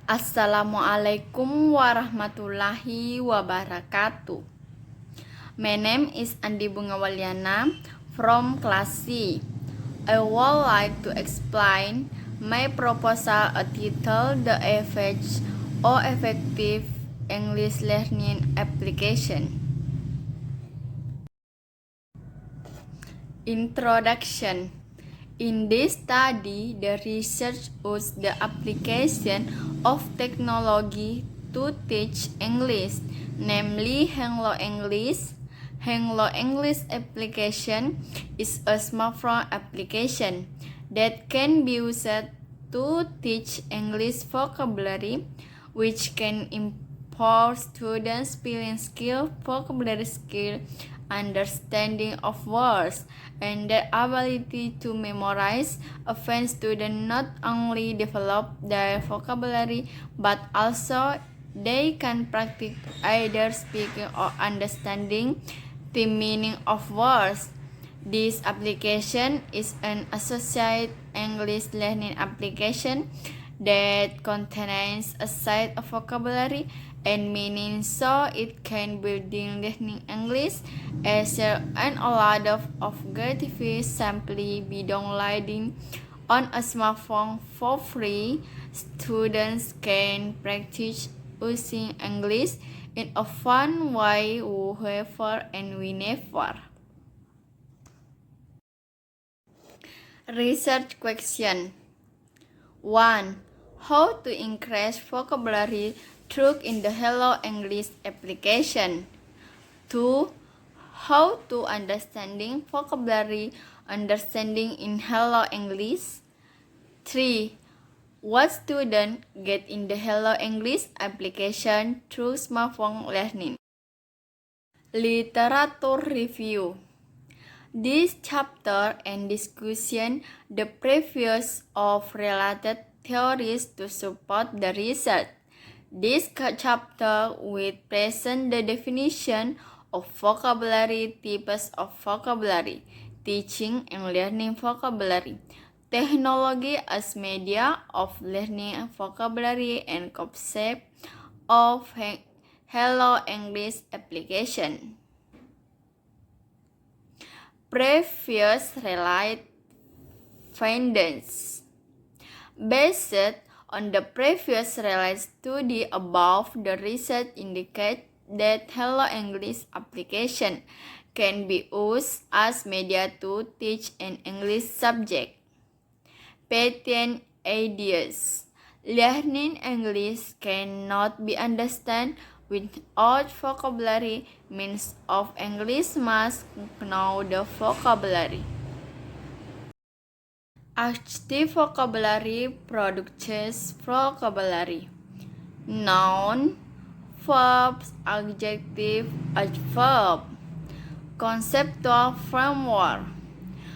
Assalamualaikum warahmatullahi wabarakatuh. My name is Andi Bungawalyana from class C. I would like to explain my proposal entitled The Effects of Effective English Learning Application. Introduction. In this study, the research used the application of technology to teach English, namely Hello English. Hello English application is a smartphone application that can be used to teach English vocabulary, which can improve students' spelling skill, vocabulary skill, understanding of words, and their ability to memorize. Often students not only develop their vocabulary but also they can practice either speaking or understanding the meaning of words. This application is an associate English learning application that contains a set of vocabulary and meaning, so it can building learning English as and a lot of gratification simply be downloading on a smartphone for free. Students can practice using English in a fun way wherever and whenever. Research question 1. How to increase vocabulary through in the Hello English application. 2. How to understanding vocabulary understanding in Hello English. 3. What students get in the Hello English application through smartphone learning. Literature review. This chapter and discussion the previous of related theories to support the research. This chapter will present the definition of vocabulary, types of vocabulary, teaching and learning vocabulary, technology as media of learning vocabulary, and concept of Hello English application. Previous related findings. Based on the previous related study above, the research indicates that Hello English application can be used as media to teach an English subject. Patent ideas. Learning English cannot be understood without vocabulary. Means of English must know the vocabulary. Active vocabulary produces vocabulary. Noun, verbs, adjective, adverb. Conceptual framework.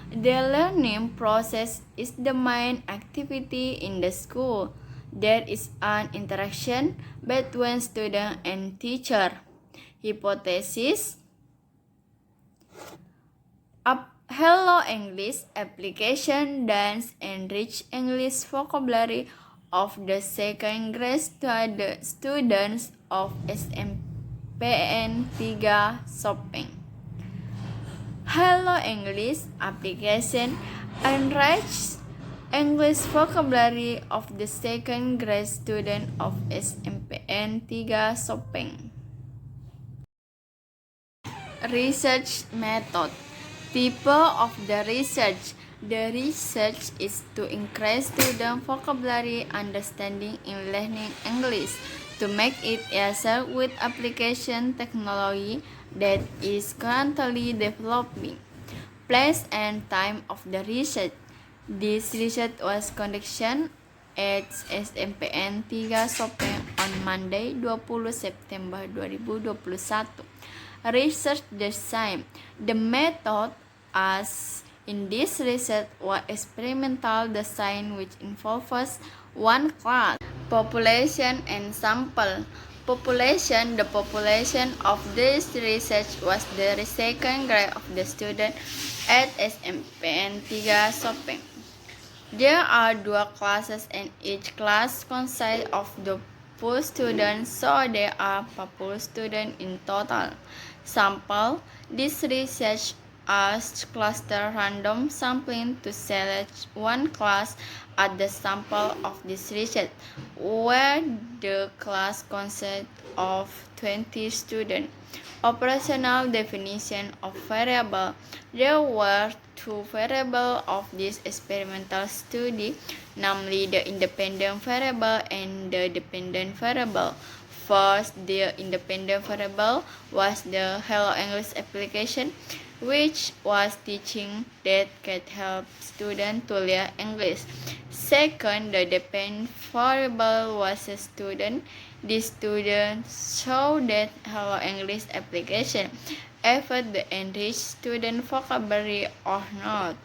The learning process is the main activity in the school. There is an interaction between student and teacher. Hypothesis. Hello English application does enrich English vocabulary of the second grade students of SMPN 3 Sopeng. Hello English application enrich English vocabulary of the second grade student of SMPN 3 Sopeng. Research method. Type of the research. The research is to increase student vocabulary understanding in learning English to make it easier with application technology that is currently developing. Place and time of the research. This research was conducted at SMPN 3 Sopeng on Monday 20 September 2021. Research design. The method as in this research was experimental design which involves one class, population, and sample. Population. The population of this research was the second grade of the student at SMPN 3 Sopeng. There are 2 classes and each class consists of 20 students, so there are 40 students in total. Sample: this research asked cluster random sampling to select one class as the sample of this research, where the class consists of 20 students. Operational definition of variable: there were 2 variables of this experimental study, namely the independent variable and the dependent variable. First, the independent variable was the Hello English application, which was teaching that can help students to learn English. Second, the dependent variable was a student. The student saw that Hello English application affect the enriched student vocabulary or not.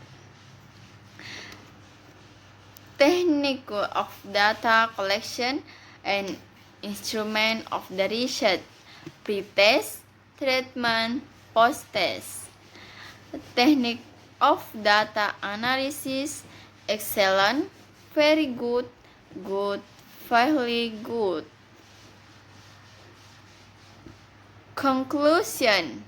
Technique of data collection and instrument of the research: pre-test, treatment, post-test. Technique of data analysis: excellent, very good, good, fairly good. Conclusion: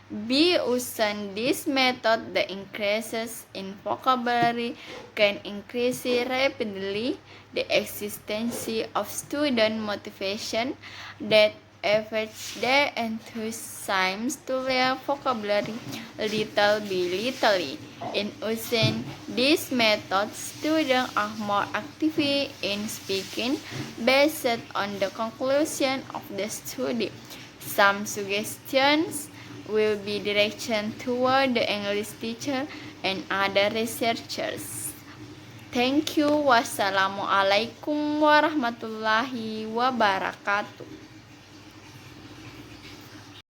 by using this method, the increases in vocabulary can increase rapidly the existence of student motivation that affects their enthusiasm to learn vocabulary little by little. In using this method, students are more active in speaking based on the conclusion of the study. Some suggestions will be direction toward the English teacher and other researchers. Thank you. Wassalamualaikum warahmatullahi wabarakatuh.